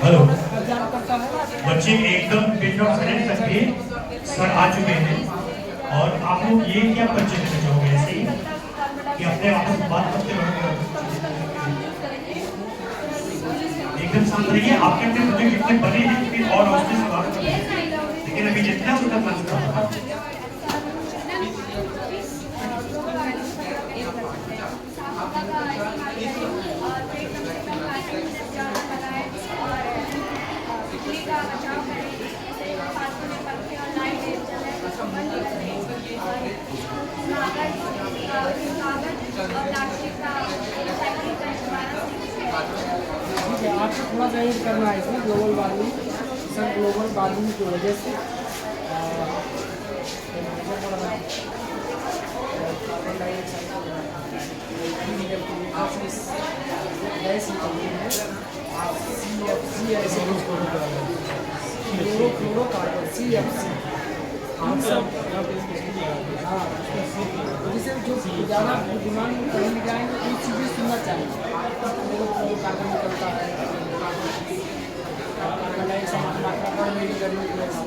Hello बच्चे एकदम bit of silence तक भी सर आ चुके हैं और आप लोग ये क्या बच्चे देना चाहोगे ऐसे ही कि अपने आप में बात करते रहोगे एकदम शांत रहिए। आपके अपने बच्चे कितने बने हैं फिर और उसमें से बात करें, लेकिन अभी जितना उनका क्लास कर रहा है आपको थोड़ा सा एड करना है इसमें global warming, sir global warming की वजह से कार्बन डाइऑक्साइड निकलती है CFC ऐसे क्लोरोफ्लोरोकार्बन CFC हम सब हाँ जैसे जो ज़्यादा बुद्धिमान पढ़े लिखे आएंगे कोई चीज़ें सुनना चाहिए। कार्बन निकलता है, कार्बन डाइऑक्साइड मात्रा बढ़ रही गर्मी की वजह से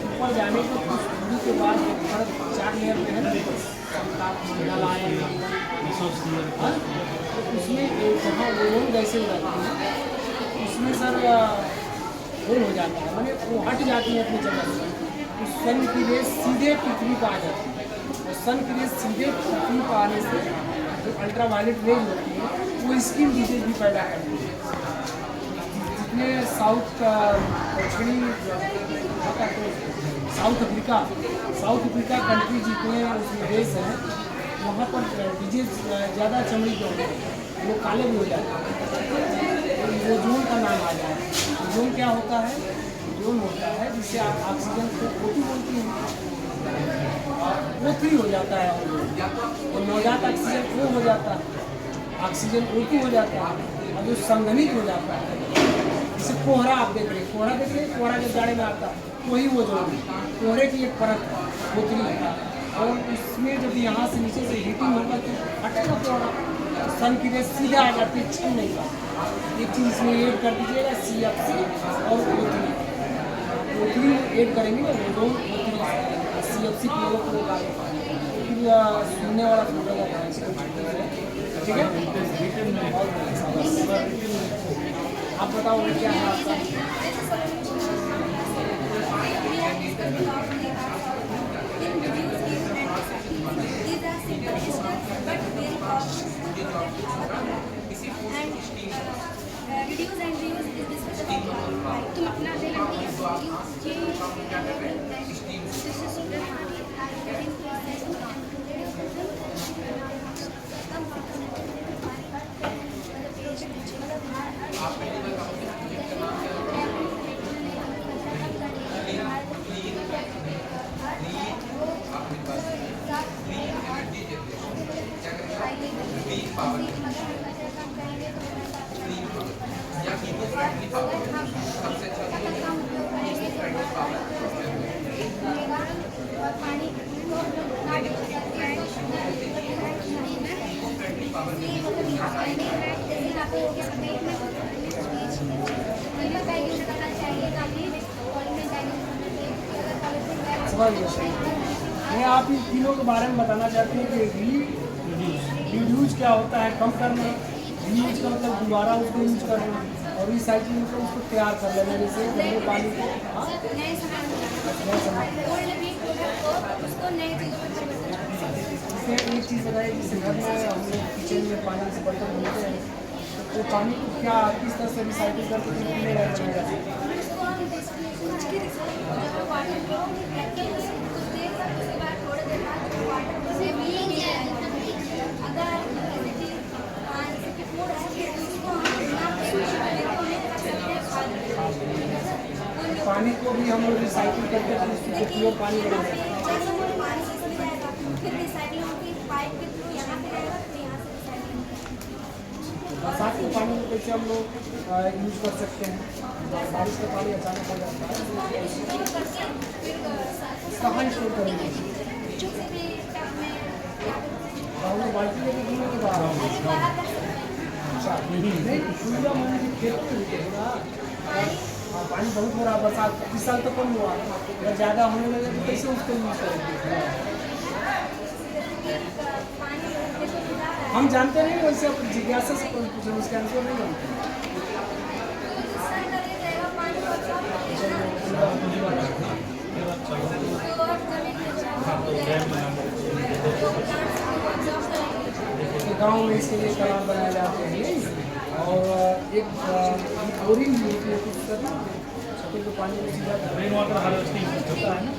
ऊपर जाने को कुछ दूरी के बाद 4 लेयर पे है उसमें जहाँ ओजोन गैसें रहती हैं उसमें सर वो हो जाता है, माने वो हट जाती है अपनी जगह से, तो सन की रेस सीधे पृथ्वी पर आ जाती है और सन की रेस सीधे पृथ्वी पर आने से जो अल्ट्रावायलेट रेज होती है वो स्किन डिजीज भी पैदा करती है। जितने साउथ दक्षिणी साउथ अफ्रीका कंट्री जितने देश हैं वहाँ पर डिजीज ज़्यादा चमड़ी के होते हैं, वो काले भी हो जाते हैं। वो जोन का नाम आ जाए, जोन क्या होता है? जोन होता है जिससे आप ऑक्सीजन को O2 बोलती हैं वो फ्री हो जाता है और नवजात ऑक्सीजन वो हो जाता है, ऑक्सीजन O2 हो जाता है और जो संघनित हो जाता है जैसे कोहरा आप देख रहे हैं, कोहरा जब जाड़े में आता है वही वो जो कोहरे की एक परत होती है और उसमें जब यहाँ से नीचे से हीटिंग होगा तो हटेगा कोहरा, सन की रेस सीधे आ जाती है, छन नहीं पाता। एक चीज़ इसमें ऐड कर दीजिएगा CFC और O3 ऐड करेंगे ना वो CFC फिर सुनने वाला ठीक है। आप बताओ क्या है आपका? तुम अपना मैं आप इन तीनों के बारे में बताना चाहती हूँ कि रीयूज क्या होता है, कम करना, रीयूज का मतलब दोबारा उसको यूज करना और रिसाइकिल मतलब उसको तैयार कर लेना, जैसे गंदे पानी को जैसे एक चीज़ बताइए, जैसे घर में हम लोग किचन में पानी से बर्तन धोते हैं तो पानी को क्या किस तरह से रिसाइकिल करके पानी को भी हम लोग रिसाइकिल करके उसको प्योर पानी बनाते हैं। बरसात के पानी को कैसे हम लोग यूज कर सकते हैं? बारिश का पानी अचानक आ जाता है, कहाँ स्टोर करेंगे? बाल्टी लेके घूमने के बाद अच्छा नहीं पूरा मान लीजिए खेतों में भी होगा। हाँ, पानी बहुत हो रहा है, बरसात इस साल तो कम हुआ, अगर ज़्यादा होने लगे तो कैसे उसको यूज करेंगे? हम जानते नहीं, वैसे अपन जिज्ञासा से कोई पूछे, उसका आंसर नहीं जानते। गाँव में इसके लिए तालाब बनाए जाते हैं और एक बोरिंग भी होती है कुछ करना, छतों पे पानी में सीधा रेन वाटर हार्वेस्टिंग होता है ना,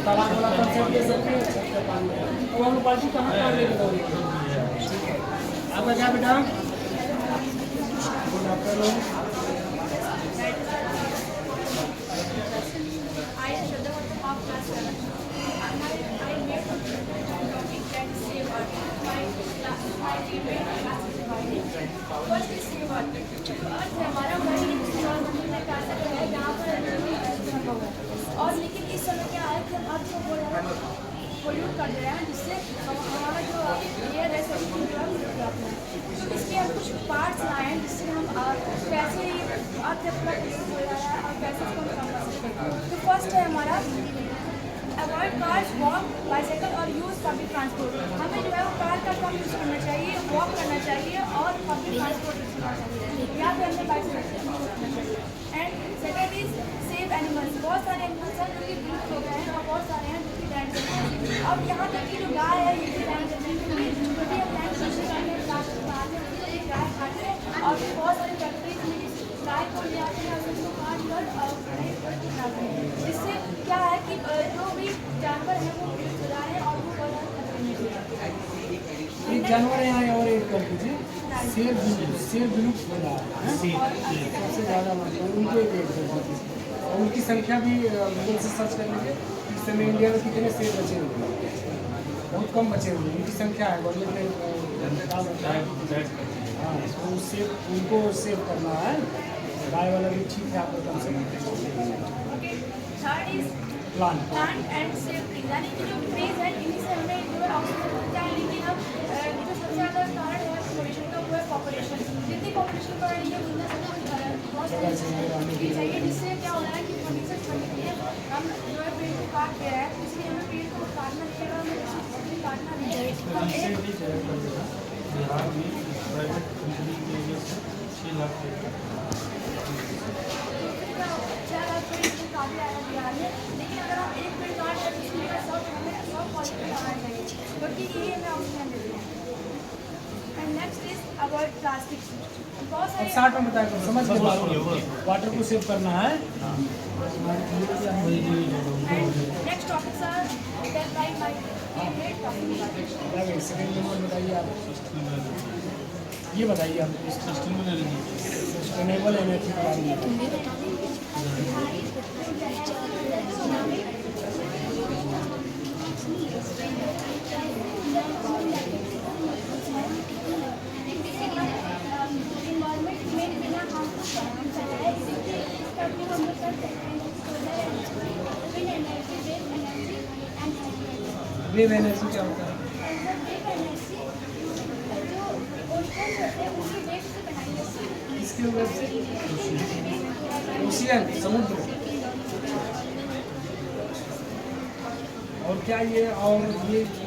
तालाब वाला कंसेप्ट दे सकते हैं छत पे पानी। अब हम पार्टी कहाँ कहाँ लेके जाओगे? ठीक है, आपका क्या बेटा? Good afternoon. और लेकिन इस समय क्या है कि हम अर्थ को पोल्यूट कर दे रहे हैं, जिससे हमारा जो एयर है सभी तो इसके हम कुछ पार्ट्स लाए हैं जिससे हम कैसे अर्थ पूरा पोल्यूट हो रहा है और कैसे इसको हम कम कर सकते हैं। तो फर्स्ट है हमारा अवॉइड कार्स, वॉक, बाइसाइकिल और यूज़ पब्लिक ट्रांसपोर्ट। हमें जो है वो कार का कम यूज़ करना चाहिए, वॉक करना चाहिए और पब्लिक ट्रांसपोर्ट यूज़ करना चाहिए, या फिर हमें बाइसाइकिल यूज़ करना चाहिए। And second is save animals. बहुत सारे एनिमल्स हैं जो कि विलुप्त हो गए हैं और बहुत सारे हैं जो कि लैंड हैं। अब यहाँ तक कि जो गाय है ये भी लैंड है, क्योंकि छोटी हम लैंड कोशिश करते हैं प्लास्टिक बनाते हैं, गाय खाते हैं और फिर बहुत सारी फैक्ट्रीज में गाय को ले आते हैं और उसको काट कर और बनाते हैं। इससे क्या है कि जो भी जानवर हैं वो विलुप्त हो रहे हैं और वो बहुत खतरे में हैं। एक जानवर यहाँ और एक कर दीजिए, शेर विलुप्त हो रहा है, सबसे ज़्यादा मतलब उनको एक और उनकी संख्या भी गूगल से सर्च कर लीजिए। इस समय इंडिया में कितने शेर बचे हुए हैं? बहुत कम बचे हुए हैं, उनकी संख्या है गवर्नमेंट ने। हाँ, तो सेव उनको सेव करना है। गाय वाला भी ठीक है, आपको कम से कम। Third is plant and save trees, यानी कि जो ट्रीज है इन्हीं से हमें जो है ऑक्सीजन मिलता है। लेकिन अब जो सबसे ज़्यादा कारण है पोल्यूशन का वो है पॉपुलेशन। जितनी पॉपुलेशन बढ़ रही है उतना सब बहुत सारी चाहिए, जिससे क्या हो रहा है कि पोल्यूशन बढ़ रही है। हम जो है पेड़ को काट दे रहे हैं, इसलिए हमें पेड़ को काटना चाहिए, हमें काटना नहीं चाहिए। बिहार में प्राइवेट कंपनी की वजह से 6 लाख काफी आया बिहार में, लेकिन अगर हम एक पेड़ काट रहे हैं तो उसमें 100 पॉजिटिव लगाना चाहिए, क्योंकि यही हमें ऑक्सीजन देते हैं। And next is avoid plastic. बहुत सारे 60 में बताया करो, समझ गए? वाटर को सेव करना है। Next topics are that like my favourite topic. Second number बताइए आप, ये बताइए आप सस्टेनेबल एनर्जी के बारे में। वेव एनर्जी क्या होता है? किसके वेव से? ओशियन, समुद्र। और क्या ये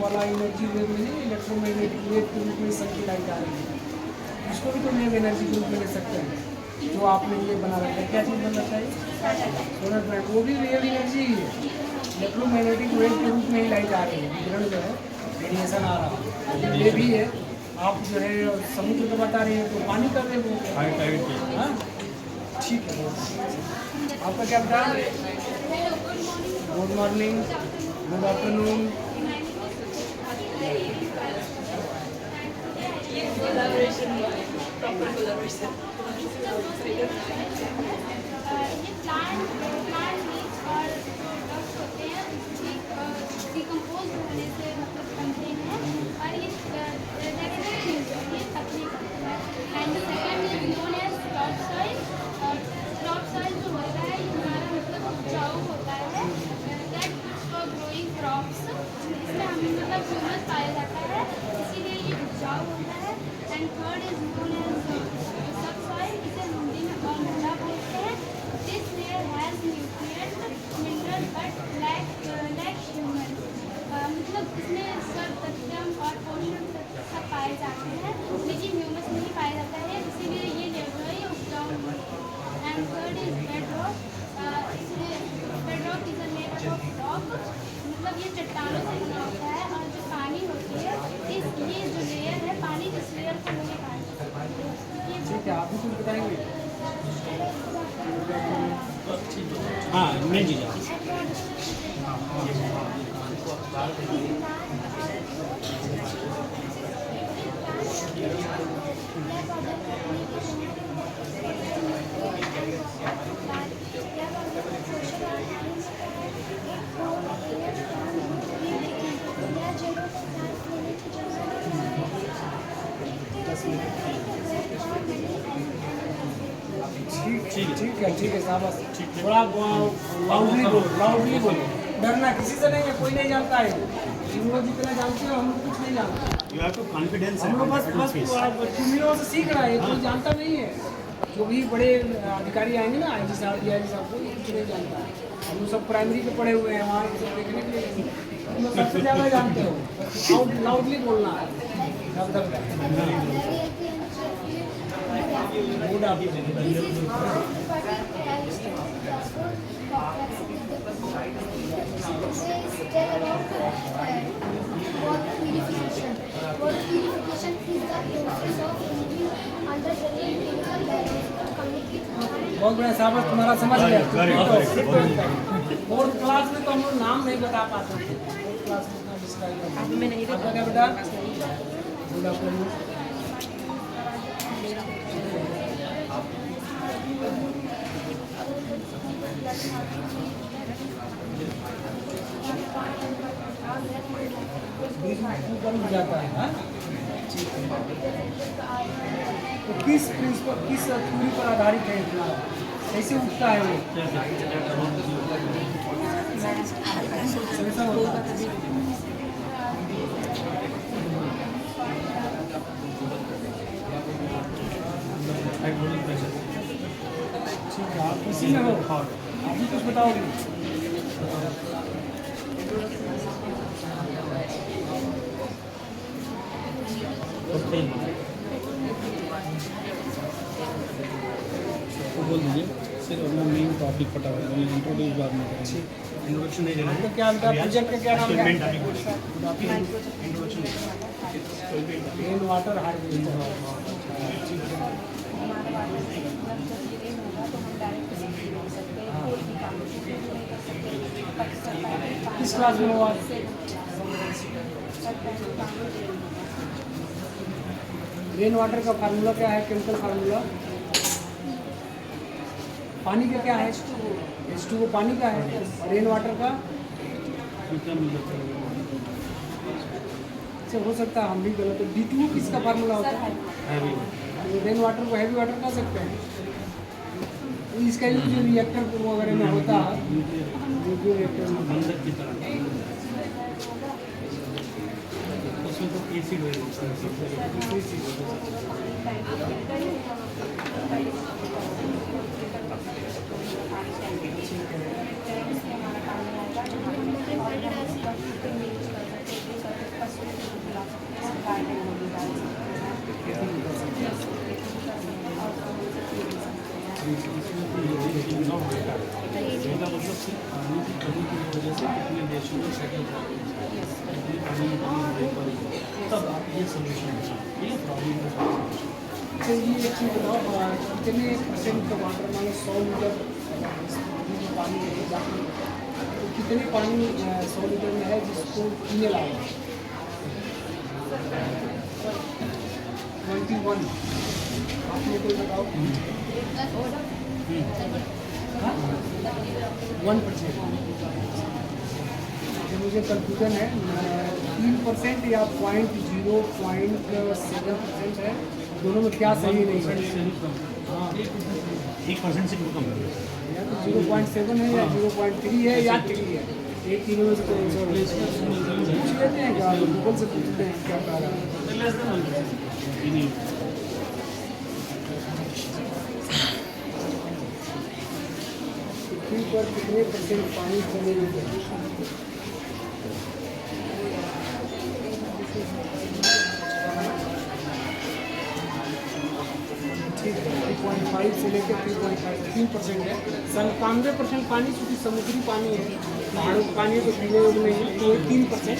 वाला एनर्जी वेव नहीं, इलेक्ट्रोमैग्नेटिक वेव के रूप में संख्या जा रही है, इसको भी तो वेव एनर्जी के रूप में ले सकते हैं। जो आपने ये बना रखा है, क्या चीज़ बन रखा है? सोलर प्लांट, वो भी वेव एनर्जी ही है। इलेक्ट्रोमैग्नेटिक वेव के रूप में ही लाइट आ रही है, विकिरण जो है रेडिएशन आ रहा है, लेकिन ये भी है। आप जो है समुद्र को बता रहे हैं तो पानी कर रहे हो। हाँ ठीक है, आपका क्या बता? Good morning, good afternoon. Decompose होने से मतलब बनते हैं और ये तकनीक है। And second is known as crop size. Crop size जो होता है ये हमारा मतलब उपजाऊ होता है, दैट फॉर ग्रोइंग क्रॉप्स, इसमें हमें मतलब ह्यूमस पाया जाता है, इसीलिए ये उपजाऊ होता है। And third is known as main चीज़ है। ठीक है साहब, थोड़ा लाउडली बोलो, डरना किसी से नहीं है, कोई नहीं जानता है, तुम लोग जितना जानते हो हम लोग कुछ नहीं जानते। यू हैव टू कॉन्फिडेंस, हम लोग बस तुम लोगों से सीख रहा है, कोई जानता नहीं है। जो भी बड़े अधिकारी आएंगे ना, आई जी साहब, DIG साहब, कोई कुछ नहीं जानता है। हम लोग सब प्राइमरी के पढ़े हुए हैं, वहाँ ये सब देखने के लिए तुम लोग सबसे ज़्यादा जानते हो। लाउडली बोलना है, गुड बहुत बढ़िया साहब, तुम्हारा समझ गया। फोर्थ क्लास में तो हम लोग नाम नहीं बता पाते थे, फोर्थ क्लास में इतना डिस्क्राइब करते। आपका क्या बेटा? Good afternoon. बन जाता है हाँ? तो किस प्रिंसिपल, किस थ्योरी पर आधारित है इतना, कैसे उठता है वो? ठीक है, आप इसी में हो, आप भी कुछ बताओगे? बोल दीजिए सिर्फ अपना मेन टॉपिक पता होगा, मैं इंट्रोड्यूस बाद में करेंगे। इंट्रोडक्शन नहीं देना तो क्या होता है प्रोजेक्ट का, क्या नाम है? Introduction rain water harvester. किस क्लास में हुआ? रेन वाटर का फार्मूला क्या है? केमिकल फार्मूला पानी का क्या है? H2O पानी का है, और रेन वाटर का से हो सकता है हम भी गलत हो। D2O किसका फार्मूला होता है? तो रेन वाटर को हैवी वाटर कह सकते हैं। तो इसका यूज जो रिएक्टर वगैरह में होता है, जो रिएक्टर में बंदर की तरह उसमें तो एसिड पानी की कमी की वजह से कितने देशों में सेटल तब आप ये सोल्यूशन ये प्रॉब्लम का सॉल्यूशन। तो ये एक चीज़ बताओ, कितने परसेंट का वाटर, मान लो 100 लीटर पानी है, तो कितने पानी 100 लीटर में है जिसको पीने लायक? 21। आप मेरे को बताओ। 1%। मुझे कंफ्यूजन है, 3% या 0.7% है, दोनों में क्या सही नहीं है? हाँ, 1% से कम है, या तो 0.7 है, या 0.3 है, या 3 है, एक तीनों में से कोई सा पूछ लेते हैं क्या? गूगल से पूछते हैं क्या कह रहा है। पृथ्वी पर कितने परसेंट पानी जमीन में है? ठीक है, 3.5 से लेकर 3.5, 3% है। 97% पानी चूँकि समुद्री पानी है, पहाड़ों का पानी है तो पीने योग्य नहीं है, तो 3%।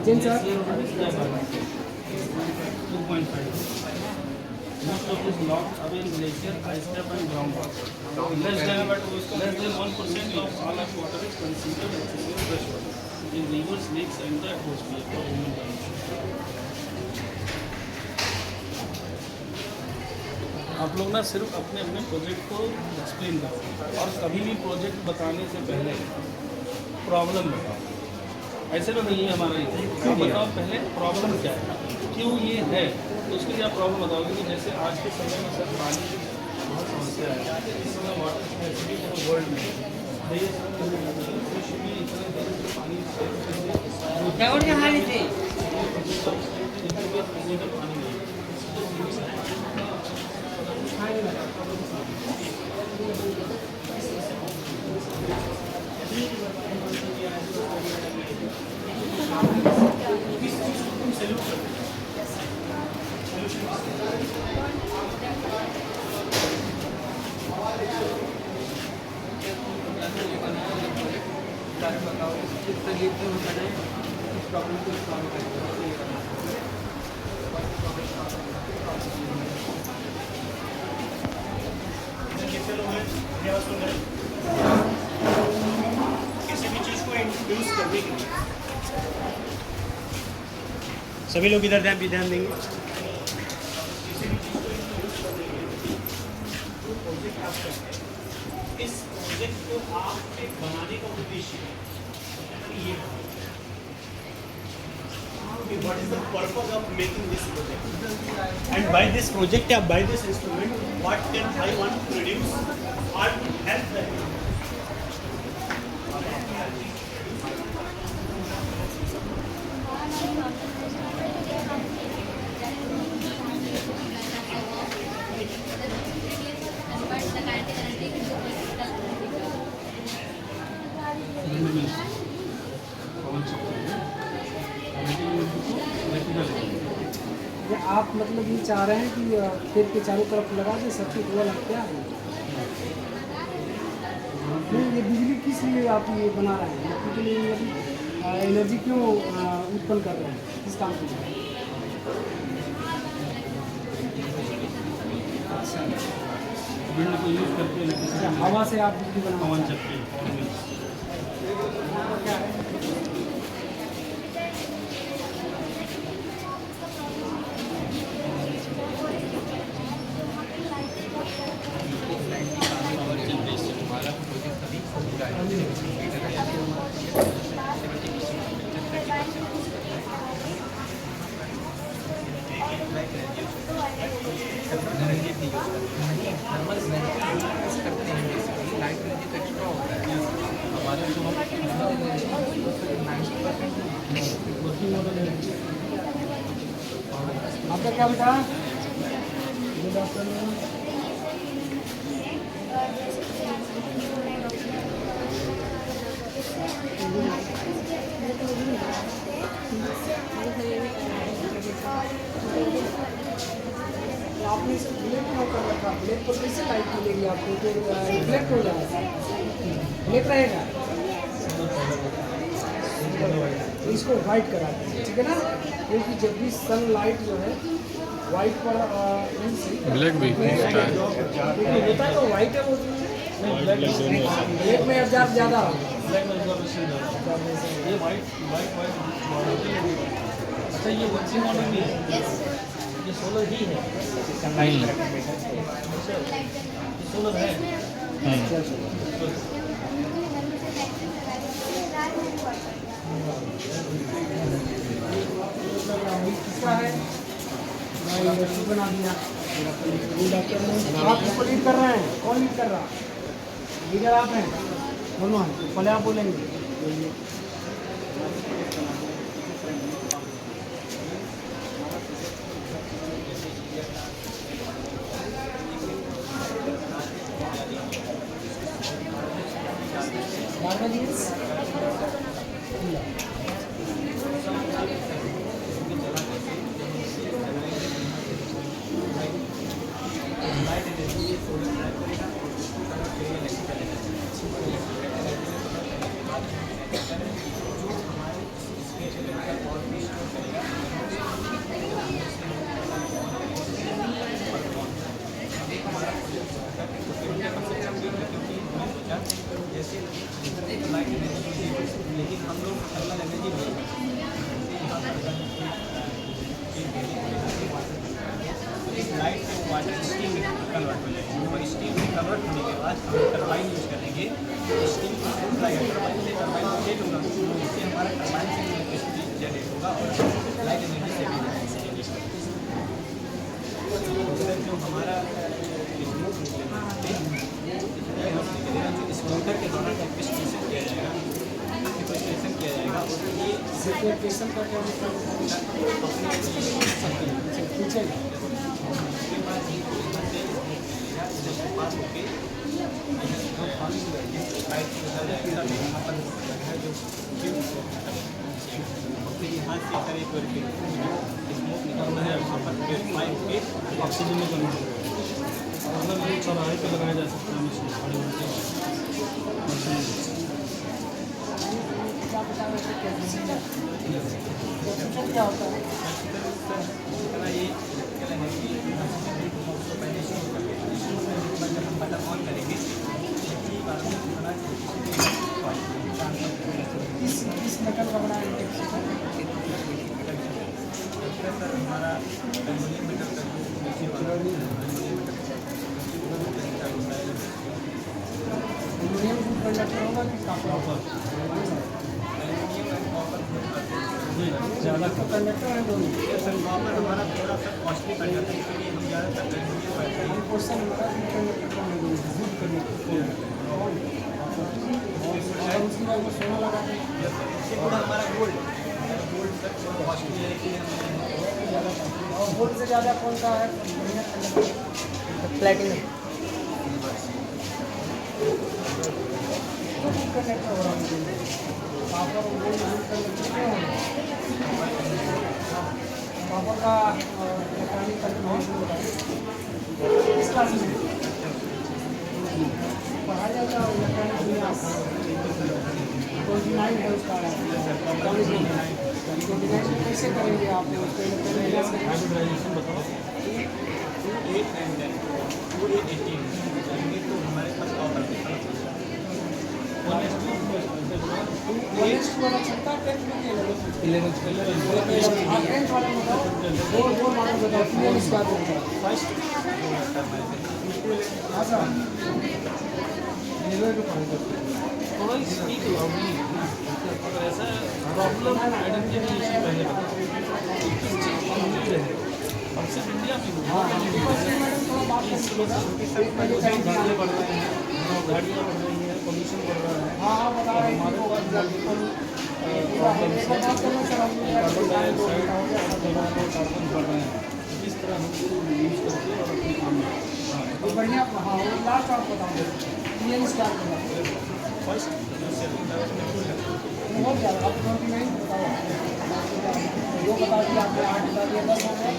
जी sir, Most of these logs away in glacier, ice cap and groundwater. Less than 1% of all our water is considered accessible fresh water in rivers, lakes and the atmosphere for human consumption. आप लोग ना सिर्फ अपने अपने project को explain करो और कभी भी प्रोजेक्ट बताने से पहले प्रॉब्लम बताओ। ऐसे तो नहीं है हमारा ये, आप बताओ पहले प्रॉब्लम क्या है, क्यों ये है, तो उसके लिए आप प्रॉब्लम बताओगे। कि जैसे आज के समय में सर पानी की बहुत समस्या है, इस समय वाटर स्कैर्सिटी पूरे वर्ल्ड में देश भी इतने देश में पानी कितने लोग हैं मेरा सुन रहे हैं? किसी भी चीज़ को इंट्रोड्यूस करने के लिए सभी लोग इधर ध्यान देंगे। किसी भी चीज़ को इंट्रोड्यूस करने के लिए जो प्रोजेक्ट आप करते हैं, इस प्रोजेक्ट को आपके बनाने का उद्देश्य है ये what is the purpose of making this project, and by this project or by this instrument what can I want to produce or to help the human. ये आप मतलब ये चाह रहे हैं कि खेत के चारों तरफ लगा दें सबकी हुआ लगता है नहीं, ये बिजली किस लिए आप ये बना रहे हैं, बिजली के लिए एनर्जी क्यों उत्पन्न कर रहे हैं, किस काम के लिए? विंड को यूज करके अच्छा, हवा से आप बिजली बना पवन चक्की आपका क्या बेटा? Good afternoon. आपने इसे ब्लैक क्यों कर रखा? ब्लैक पर कैसे लाइट मिलेगी आपको? तो ब्लैक हो जाएगा, ब्लैक रहेगा, तो इसको वाइट करा दें, ठीक है ना? क्योंकि जब भी सनलाइट जो है वाइट पर ब्लैक भी होता है तो वाइट है वो, ब्लैक में एब्जॉर्ब ज़्यादा होगा। ब्लैक में ऑब्जर्वेशन ये वाइट अच्छा ये वंसी मॉडल भी है, ये सोलर ही है, ये सोलर है। किसका है? बना दिया। आप किसको लीड कर रहे हैं? कौन लीड कर रहा है? लीडर आप हैं दोनों हैं, तो पहले आप बोलेंगे। से स्टीम में कन्वर्ट हो जाएगी और स्टीम में कन्वर्ट होने के बाद हम टरबाइन यूज़ करेंगे। स्टीम को सप्लाई टरबाइन से रोटेट होगा, इससे हमारा टरबाइन से इलेक्ट्रिसिटी जनरेट होगा और लाइट एनर्जी से भी जो हमारा स्कूटर के द्वारा कैपेसिटेशन किया जाएगा और ये सेपरेशन का क्या मतलब पूछेगा उसके बाद पास होके फिर यहाँ से अगर एक स्मोक निकलना है वहाँ पर प्योरीफाई होके ऑक्सीजन में कन्वर्ट होगा। मतलब ये चौराहे पे लगाया जा सकता है मशीन, बड़ी बड़ी मशीन। क्या होता है? ये इलेक्ट्रिकल एनर्जी पहले शुरू कर देते हैं। जब हम बटन ऑन करेंगे इस मेटल का बना है सर हमारा एल्यूमिनियम मीटर का जो नीचे वाला एल्यूमिनियम कंडक्टर होगा कि कॉपर? एल्यूमिनियम एंड कॉपर ज़्यादा कंडक्टर है दोनों। सर कॉपर हमारा थोड़ा सा कॉस्टली पड़ जाता है, इसलिए हम ज़्यादातर एल्यूमिनियम करते हैं। क्वेश्चन होता है कि कंडक्टर कौन है दोनों यूज करने को और उसकी वजह से सोना लगा के इससे थोड़ा हमारा गोल्ड सर थोड़ा कॉस्टली है, इसलिए हमने और गोल्ड से ज़्यादा कौन सा है? प्लेटिनम कंडक्टर हो रहा है कॉपर और गोल्ड यूज करने क्यों हो कॉपर का इलेक्ट्रॉनिक कंट्रीब्यूशन बताइए इस क्लास में पढ़ाया जाता है इलेक्ट्रॉनिक विन्यास 29 है उसका कॉलेज में 29 कैसे करेंगे आप उसको इलेक्ट्रॉनिक विन्यास हाइब्रिडाइजेशन बताओ। 8 and 10 वो 18 करेंगे तो हमारे पास कॉपर के साथ कॉलेज वाला चलता है 10th में 11th आप 10th वाले में बताओ दो मॉडल बताओ फिर इसका होगा फर्स्ट हाँ सर थोड़ा स्पीक लाउडली, अगर ऐसा प्रॉब्लम आइडेंटिफिकेशन पहले बताओ और सिर्फ इंडिया में गाड़ियाँ बढ़ रही हैं, गाड़ियाँ बढ़ रही हैं, पोल्यूशन बढ़ रहा है, हाँ बता रहे हैं कार्बन डाइऑक्साइड बढ़ रहे हैं। इस तरह हम यूज करके और अपने काम में बढ़िया हाँ वो लास्ट आप बताओ ये स्टार्ट करना फर्स्ट बहुत ज़्यादा आप 29 बताओ दो बता दिया आपने 8 बता दिया 10 हो गए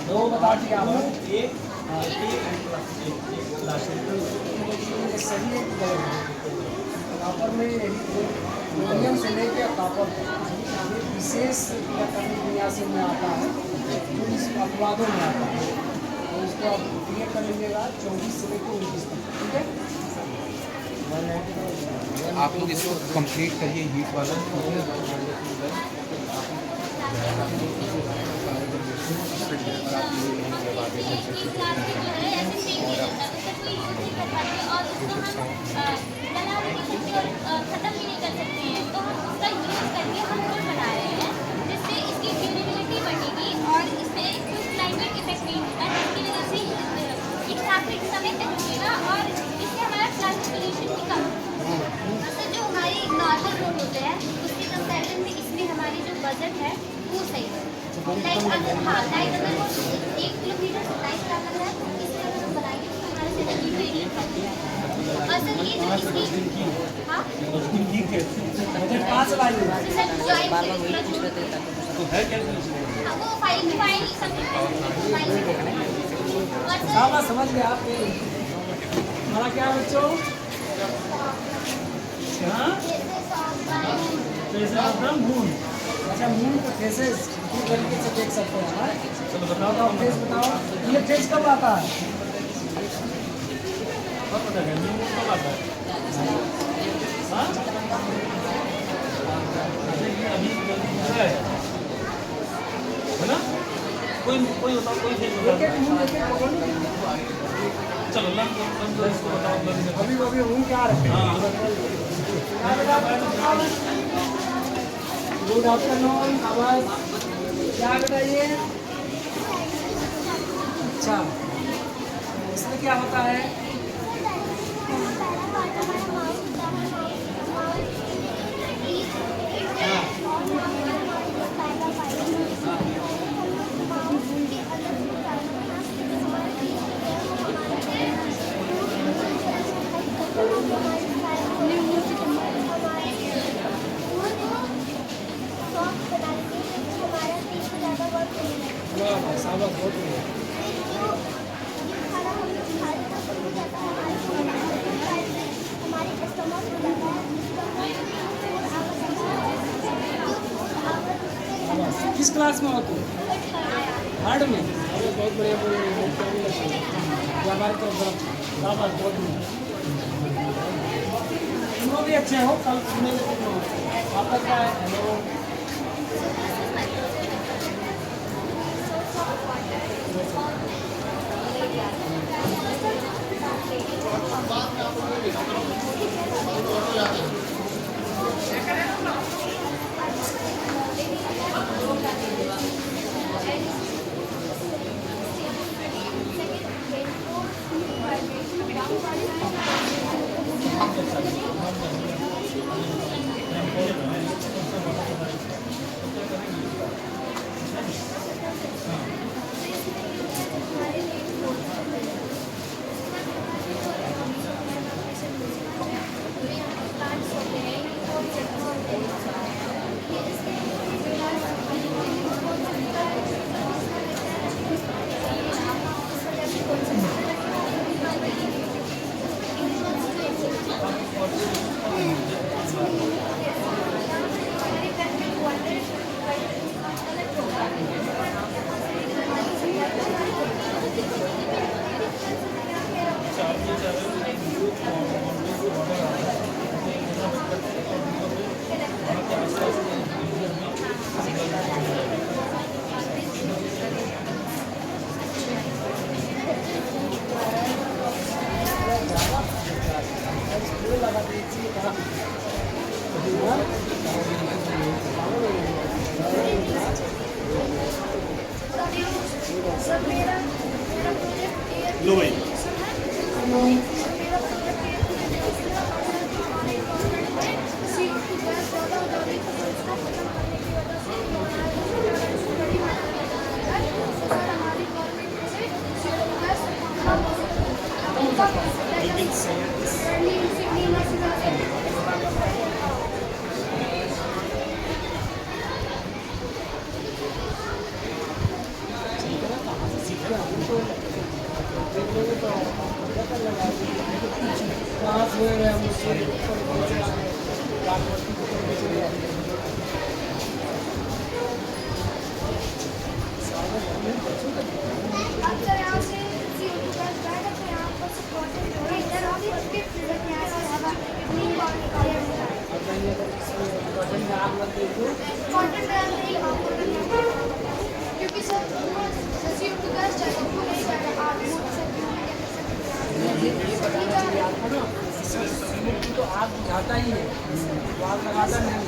दो बता दिया आपने सही है कॉपर में एल्यूमिनियम से लेकर कॉपर विशेष इलेक्ट्रॉनिक विन्यास में आता है जो इस अपवादों में आता है तो इसको आप क्लियर कर लीजिएगा 24 से लेकर 29 तक ठीक है। आप लोग इसको कंप्लीट करिए हीट वाला खत्म भी नहीं कर सकते हैं, तो हम उसका यूज करके हम रोल बना रहे हैं जिससे इसकी ड्यूरेबिलिटी बढ़ेगी और इसमें कोई क्लाइमेट इफेक्ट नहीं होगा, जिसकी वजह से एक काफ़ी समय तक रुकेगा और इससे हमारा प्लास्टिक पोल्यूशन भी कम होगा। तो जो हमारी नॉर्मल रोड होते हैं उसके कंपेरिजन में इसमें हमारी जो बजट है वो सही है। लाइक अगर वो 1 किलोमीटर 27 लाख लग रहा है तो इसमें अगर हम बनाएंगे तो हमारे से एरिया कम हो जाएगा। और सर ये जो इसकी हाँ बजट 5 लाख सर ज्वाइन तो है क्या वो फाइल सबमिट और सर साहब समझ गए आप हमारा क्या बच्चों हाँ मून अच्छा मून का फेसेस दो तरीके से देख सकते हैं हाँ चलो बताओ फेस बताओ ये फेस कब आता है कब आता है न्यू कब आता है हाँ अच्छा ये अभी है ना कोई बताओ, कोई चीज़ बताओ। चलो लंच इसको बताओ लंच। अभी हूँ क्या रखे। गुड आफ्टरनून, आवाज क्या बेटा ये? अच्छा, इसमें क्या होता है? वाह भाई साहब बहुत बढ़िया। किस क्लास में हो तुम? थर्ड में? अरे बहुत बढ़िया व्यापार तो बहुत बढ़िया। तुम भी अच्छे हो, कल सुने आपका क्या है? हेलो लो भाई क्योंकि सर तो आग बुझाता ही है, आग लगाता नहीं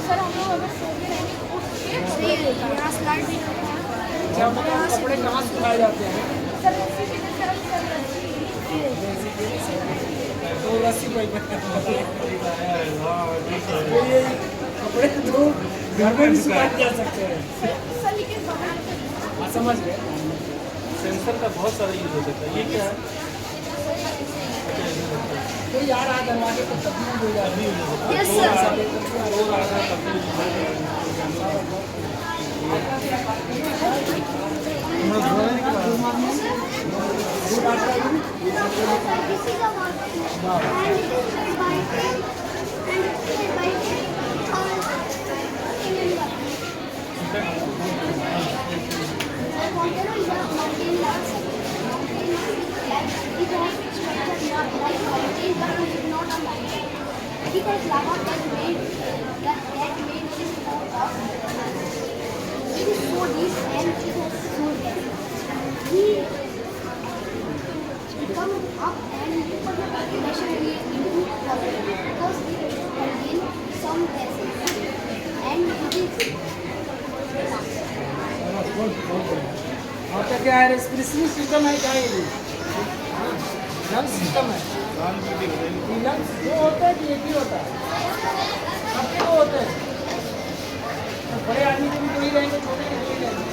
सर हम लोग अगर सो के रहेंगे तो उठ के यहाँ स्लाइड भी करते हैं। कपड़े कहाँ सुखाए जाते हैं? सर रस्सी की तरफ तो रस्सी कोई ये कपड़े तो घर में भी सुखाए जा सकते हैं। सर लेकिन बाहर हाँ समझ गए। सेंसर का बहुत सारा यूज होता है। ये क्या है? तो यार आ दरवाजे को तब्दील हो जाती है। Yes sir. और आधा तब्दील good morning, good afternoon. This is a water and it is white and it is white water is a mountain like it has structure not like mountain but it is not a mountain. It has lava that made this form of it is so deep and it has so depth. We come up and put the pressure into water because it contains some gases and it is और क्या क्या है, respiratory system है क्या ये? Lung system है। Lungs दो होता है कि एक ही होता है? सबके दो होते हैं। तो बड़े आदमी के भी दो ही रहेंगे, छोटे के दो ही रहेंगे।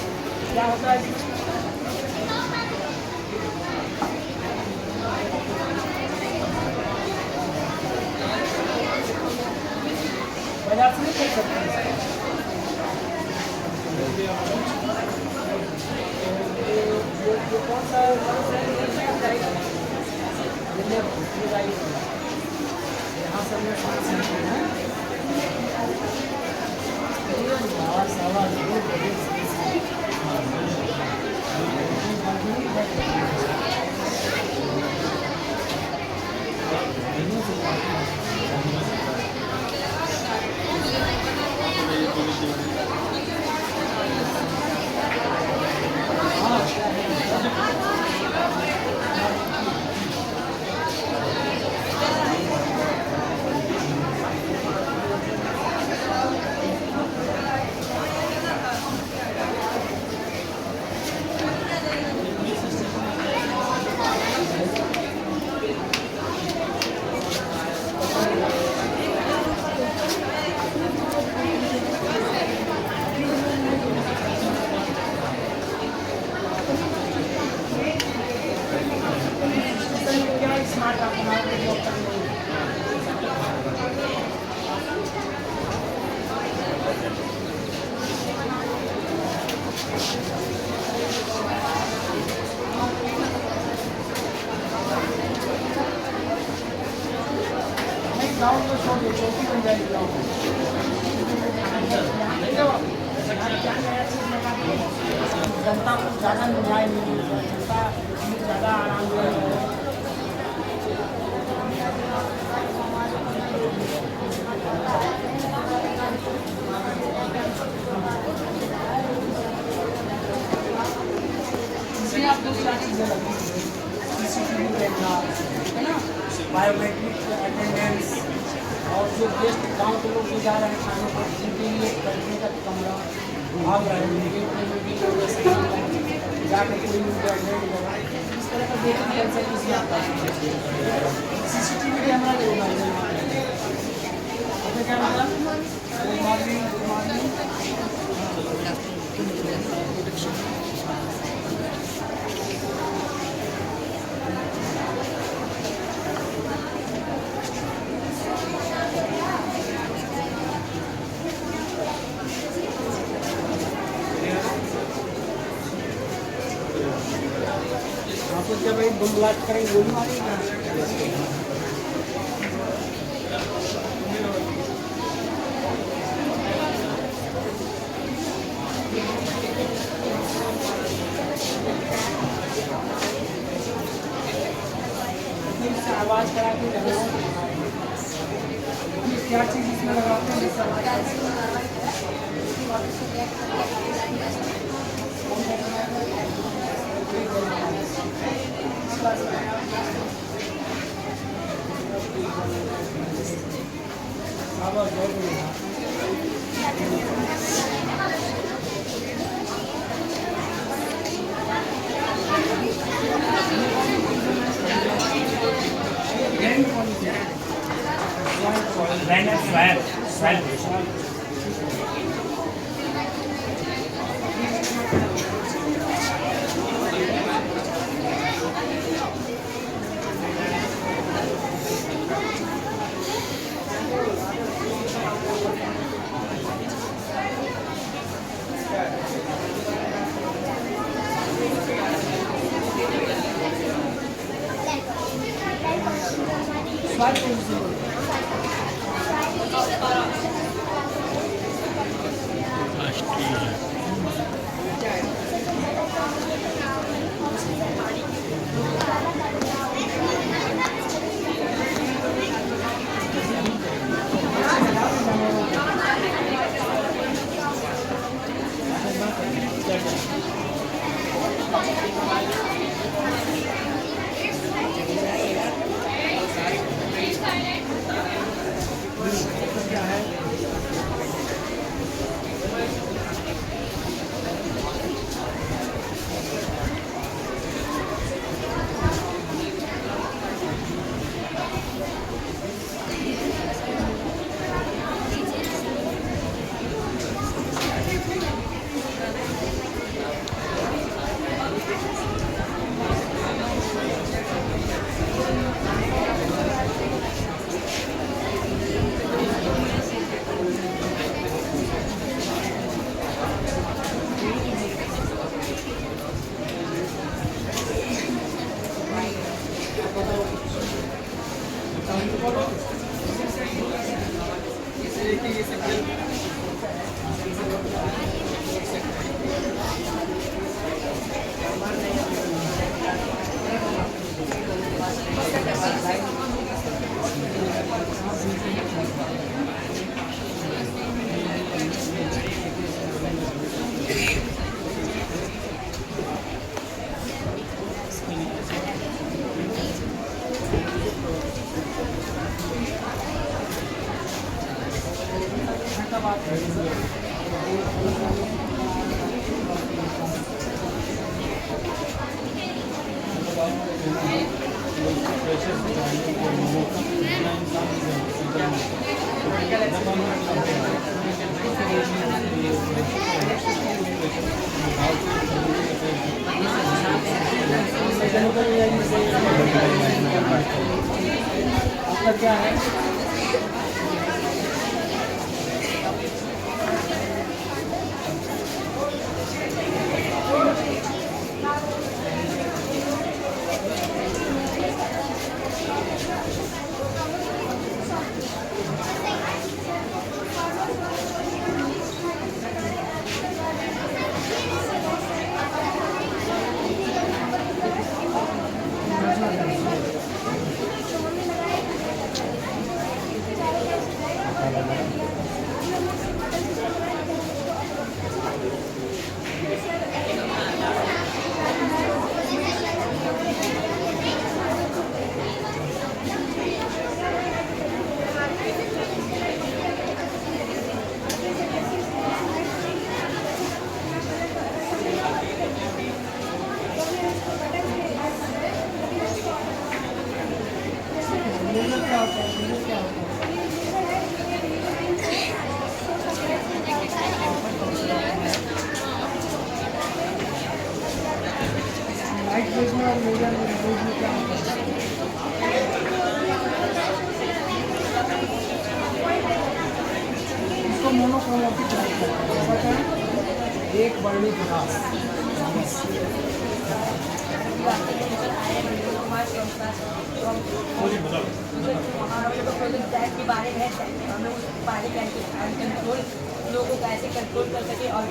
क्या होता है? बाजार से नहीं खरीद सकते हैं। ये कौन सा यहाँ से हमने सांस लेते हैं। ग्राउंड को छोड़ दो, चौकी बन जाएगी ग्राउंड। जनता को ज़्यादा न्याय नहीं मिलेगा, जनता ज़्यादा आराम मिलेगा। इसमें आप दो चार चीज़ें लगी, CCTV कैमरा है ना, बायोमेट्रिक अटेंडेंस, और जो गेस्ट गांव के लोग जो जा रहे हैं खाने पर उनके लिए बैठने का कमरा, भाग रहे हैं जाकर कोई इस तरह का देखने कैंसर किसी आता है। CCTV कैमरा जो क्या मतलब गुड मॉर्निंग, गुड मॉर्निंग। आपको जब भाई बम ब्लास्ट करेंगे गोली मारेंगे आवाज करा के क्या चीज़ इसमें लगाते हैं? आपका क्या है? लाइट वेज में और मीडियम वेज में क्या होता है? इसको मोनोक्रोमेटिक कहते हैं, एक वर्णी विकास। प्रोजेक्ट के बारे में हम लोग पानी कंट्रोल लोगों को कैसे कंट्रोल कर सके और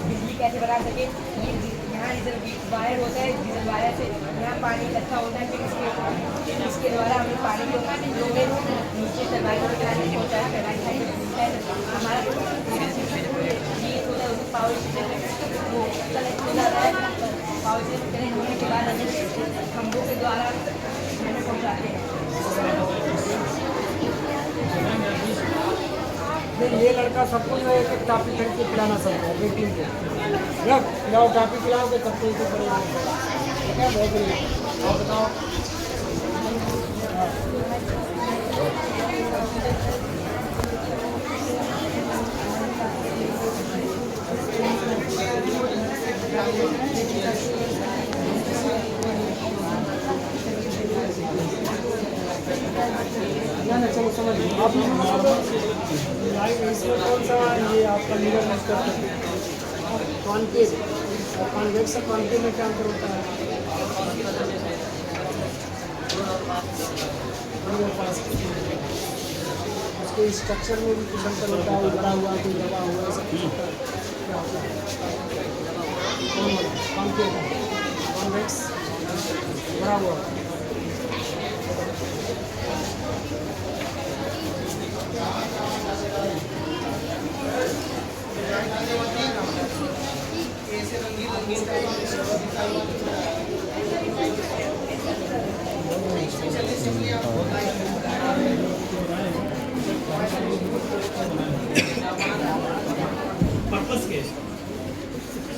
बिजली कैसे बना सके। ये यहाँ डीजल वायर होता है, डीजल वायर से यहाँ पानी इकट्ठा होता है, फिर इसके द्वारा हम लोग पानी को लोग नीचे टरबाइन पहुँचाया। हमारा ये होता है उसको पावर स्टेशन वो कनेक्ट हो जाता है। पावर स्टेशन कनेक्ट होने के बाद हमें खंभों के द्वारा हमें पहुँचाते हैं। ये लड़का सबको जो एक टापी खरीद के पिलाना सबको बेटिंग को रख पिलाओ, टापी पिलाओगे तब तो इसे बड़े ठीक है। बहुत बढ़िया। और बताओ ना, चलो समझ आप इसमें कौन सा ये आपका लीडर यूज करते हैं? कॉन्केव और कॉन्वेक्स और कॉन्केव में क्या अंतर होता है? उसके स्ट्रक्चर में भी कुछ अंतर होता है, बड़ा हुआ कोई दबा हुआ, सब कुछ होता है। क्या होता है? शीशे का कॉन्वेक्स बड़ा हुआ। पर्पस के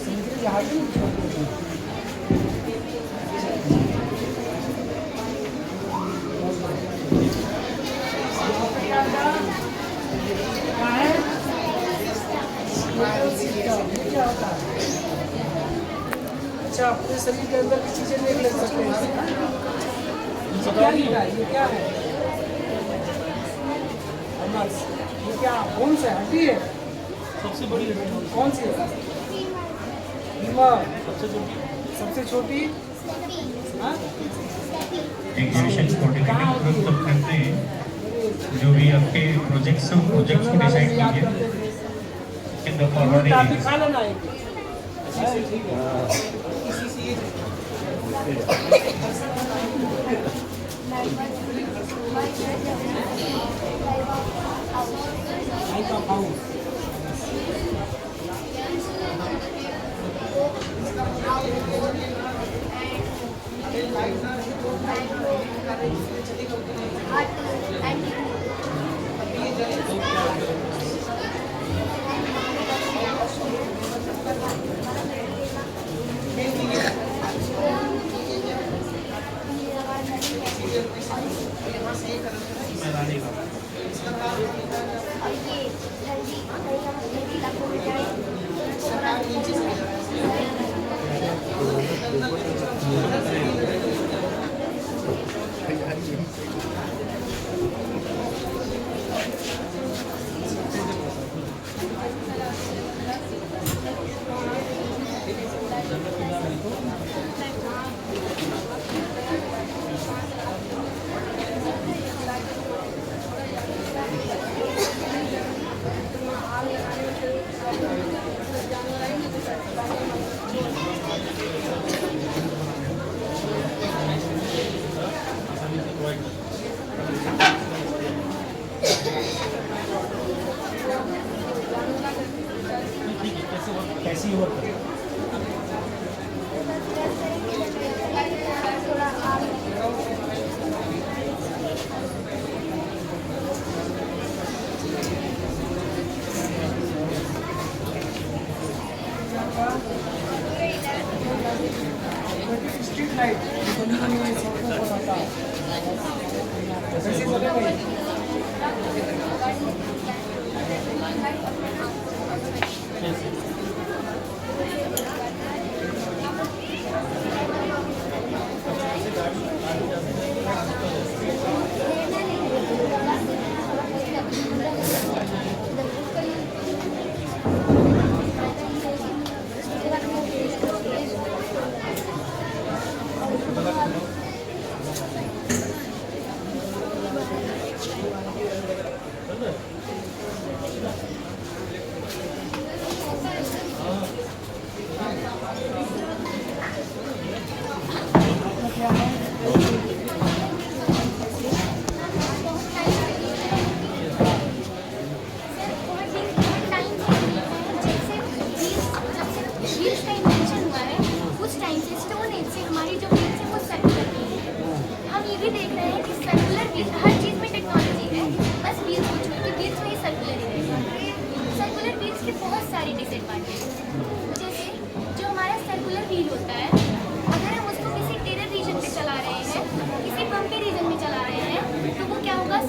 समुद्री जहाज में क्या होता है? अच्छा, अपने शरीर के अंदर की चीजें देख ले सकते हैं। ये क्या लिखा है? ये क्या है? अमस, ये क्या कौन सा हड्डी है? सबसे बड़ी हड्डी कौन सी है? फीमर। सबसे छोटी सबसे छोटी हाँ? एग्जीबिशन कहाँ होती है? कोऑर्डिनेटर करते हैं जो भी आपके प्रोजेक्ट्स को डिसाइड याद कीजिए करते थे। इन द फॉलोइंग आप दिखा लेना एक। ठीक है। Like a house. कैसी वर्क करते हैं? स्ट्रीट लाइट में सड़कों पर आता है। वैसे जगह में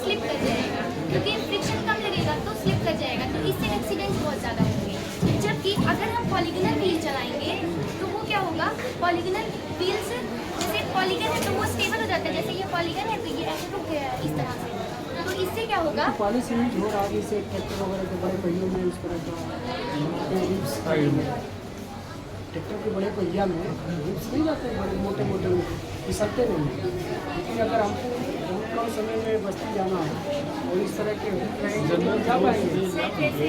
स्लिप कर जाएगा, क्योंकि फ्रिक्शन कम लगेगा तो स्लिप कर जाएगा, तो इससे एक्सीडेंट्स बहुत ज़्यादा होंगे। जबकि अगर हम पॉलीगनल व्हील चलाएंगे तो वो क्या होगा, पॉलीगनल व्हील्स जैसे पॉलीगन है तो वो स्टेबल हो जाता है, जैसे ये पॉलीगन है तो ये ऐसे रुक गया है इस तरह से, तो इससे क्या होगा पॉलिसी यूज हो रहा है जैसे ट्रैक्टर वगैरह के बड़े पहियों में इस तरह का ट्रैक्टर के बड़े पहिया में रिप्स नहीं जाते बड़े मोटे मोटे फिसलते नहीं, लेकिन अगर हमको बहुत कम समय में बस्ती जाना है और इस तरह के जरूर जा पाएंगे। वैसे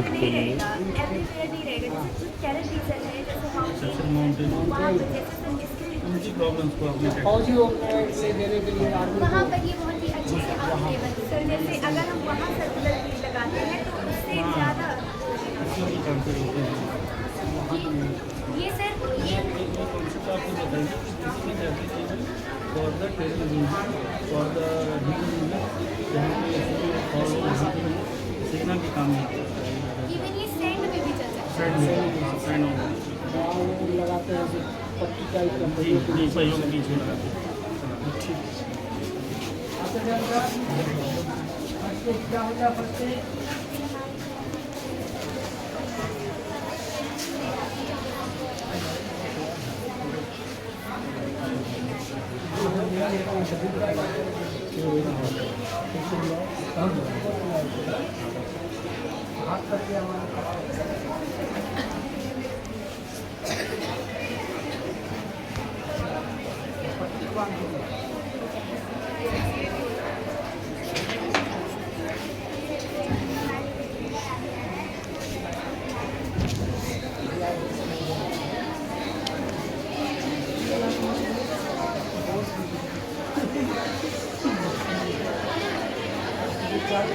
नहीं रहेगा, एवरीवेयर नहीं रहेगा। जैसे कुछ कैरेट डीजल है, जैसे हम माउंटेन वहाँ पर जैसे सर इसके लिए उनकी प्रॉब्लम्स को आपने फौजियों से देने के लिए आर्मी वहाँ को पर ये बहुत ही अच्छे से अवेलेबल है सर। जैसे अगर हम वहाँ सर्कुलर बीज लगाते हैं तो उससे ज़्यादा की चांसेस होते हैं। ये सर ये कॉन्सेप्ट आपको बताइए कि किसी भी application for the terrorism for the जहाँ पे सिग्नल के काम नहीं इवन ये सैंड में भी चल सकता है। सैंड होगा गाँव लगाते हैं जो पट्टी टाइप का जी जी सहयोग के पीछे लगाते हैं। ठीक अच्छा जानकर आपको क्या हो गया फर्स्ट से हाथ करके हमारा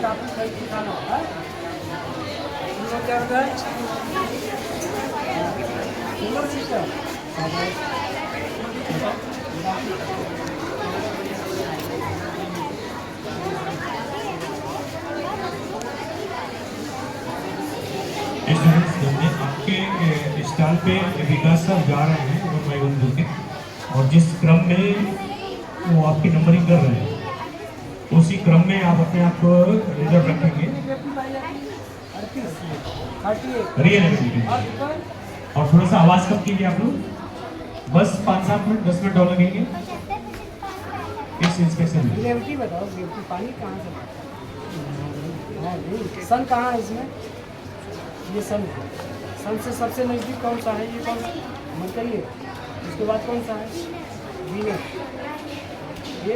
काफी सही सिखाना होगा क्या होता है सोलर सिस्टम आपके स्टॉल पे विकास साहब जा रहे हैं और मैं बोल के और जिस क्रम में वो आपकी नंबरिंग कर रहे हैं उसी क्रम में आप अपने आप को रिजर्व रखेंगे रियल और थोड़ा सा आवाज़ कम कीजिए आप लोग। बस 5-7 मिनट 10 मिनट और लगेंगे इस इंस्पेक्शन में। ग्रेविटी बताओ ग्रेविटी पानी कहाँ से आता है? सन कहाँ है इसमें? ये सन से सबसे नज़दीक कौन सा है? ये कौन सा मरकरी है? उसके बाद कौन सा है? वीनस। ये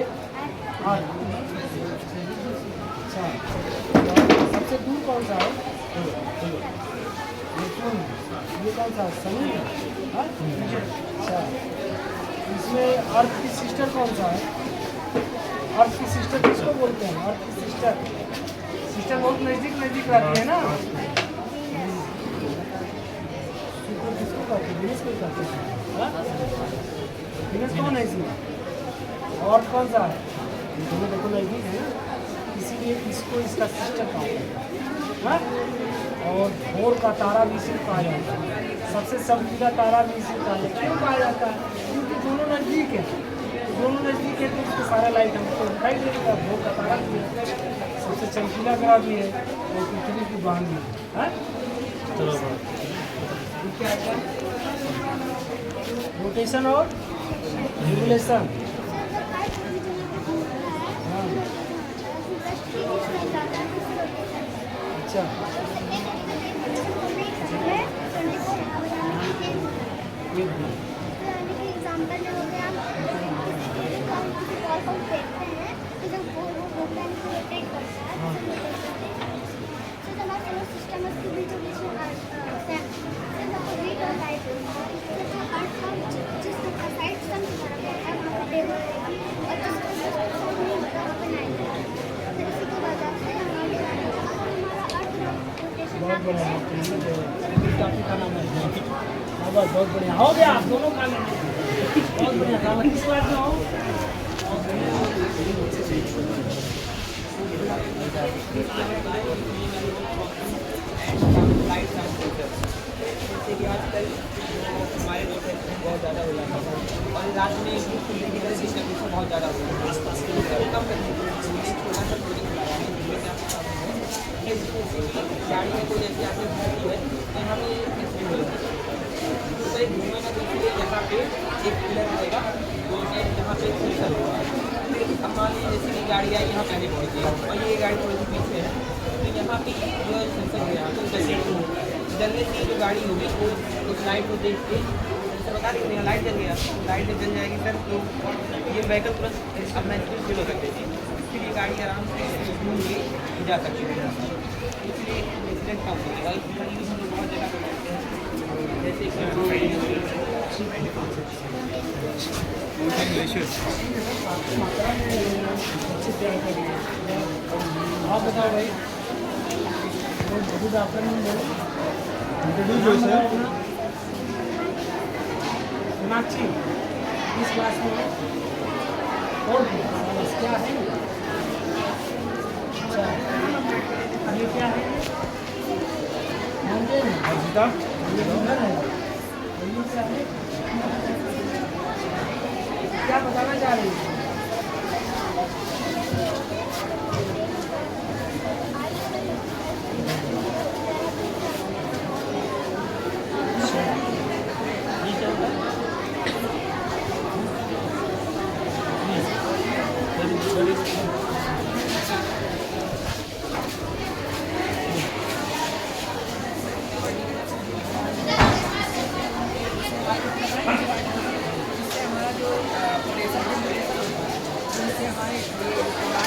अच्छा सबसे दूर कौन सा है? ये कौन सा शनि है? अच्छा इसमें अर्थ की सिस्टर कौन सा है? अर्थ की सिस्टर किसको बोलते हैं? अर्थ की सिस्टर बहुत नज़दीक रहती है ना। किसको कहते हैं? विनस को कहते हैं। विनस कौन है इसमें? और कौन सा है? दोनों देखो नज़दीक है ना, इसीलिए इसको इसका सिस्टर कहा जाता है। और भोर का तारा भी इसे कहा जाता है। सबसे चमकीला तारा भी इसे कहा जाता है। क्यों कहा जाता है? क्योंकि दोनों नज़दीक है, तो उसके सारा लाइट हमको दिखाई दे देगा। भोर का तारा भी है, सबसे चमकीला ग्रह भी है और पृथ्वी की बहन भी है। क्या है? रोटेशन और रेगुलेशन। अच्छा एग्जाम्पल में हो गया हम देखते हैं तो जब वो रोटेट करता है तो हमारा सोलर सिस्टम के बीचों बीच में हीट और लाइट होता है। तो अर्थ का जिस साइड सन की तरफ होता है वहाँ पर टेबल रहेगी और जिसको नहीं होता वहाँ पर नाइट रहेगी। तो इसी की वजह से हमारा अर्थ रोटेशन बहुत बढ़िया टॉपिक का नाम है। बस बहुत बढ़िया हो गया। आप दोनों खा लेंगे। बहुत बढ़िया खाना किस क्लास में हो? जैसे कि आजकल हमारे जो बहुत ज़्यादा हो जाता है और रात में खुलने की वजह से बहुत ज़्यादा हो जाता है। कम करने के लिए छोटा सा प्रोजेक्ट लगाया है जिसमें क्या गाड़ी में कोई जैसे आपने भर्ती है तो यहाँ पे एक्सीडेंट हो जाता है। तो एक घूमेगा तो इसलिए यहाँ पे एक पिलर रहेगा जो यहाँ पे सेंसर होगा। अब मान लीजिए जैसे कि गाड़ी आई यहाँ पहले पहुँची और ये गाड़ी थोड़ी सी पीछे है तो यहाँ पे जो सेंसर है यहाँ पे जलने से जो गाड़ी होगी वो उस लाइट को देख के जैसे बता देंगे लाइट जल गया, लाइट जब जल जाएगी सर तो ये व्हीकल तुरंत अब महसूस फील हो सकती थी। इसलिए गाड़ी आराम से घूम के जा सकती है। इसलिए एक्सीडेंट कम हो जाएगा। इसलिए हम लोग बहुत जगह पर करते हैं जैसे कि आप बताओ भाई, गुड आफ्टरनून बोलो। इंट्रोड्यूस नाम बताओ अपना। मीनाक्षी, किस क्लास में हो? फोर्थ में। क्या है? अच्छा, ये क्या है? माउंटेन है। ये घर है। और ये क्या है? क्या बताना चाह रही है?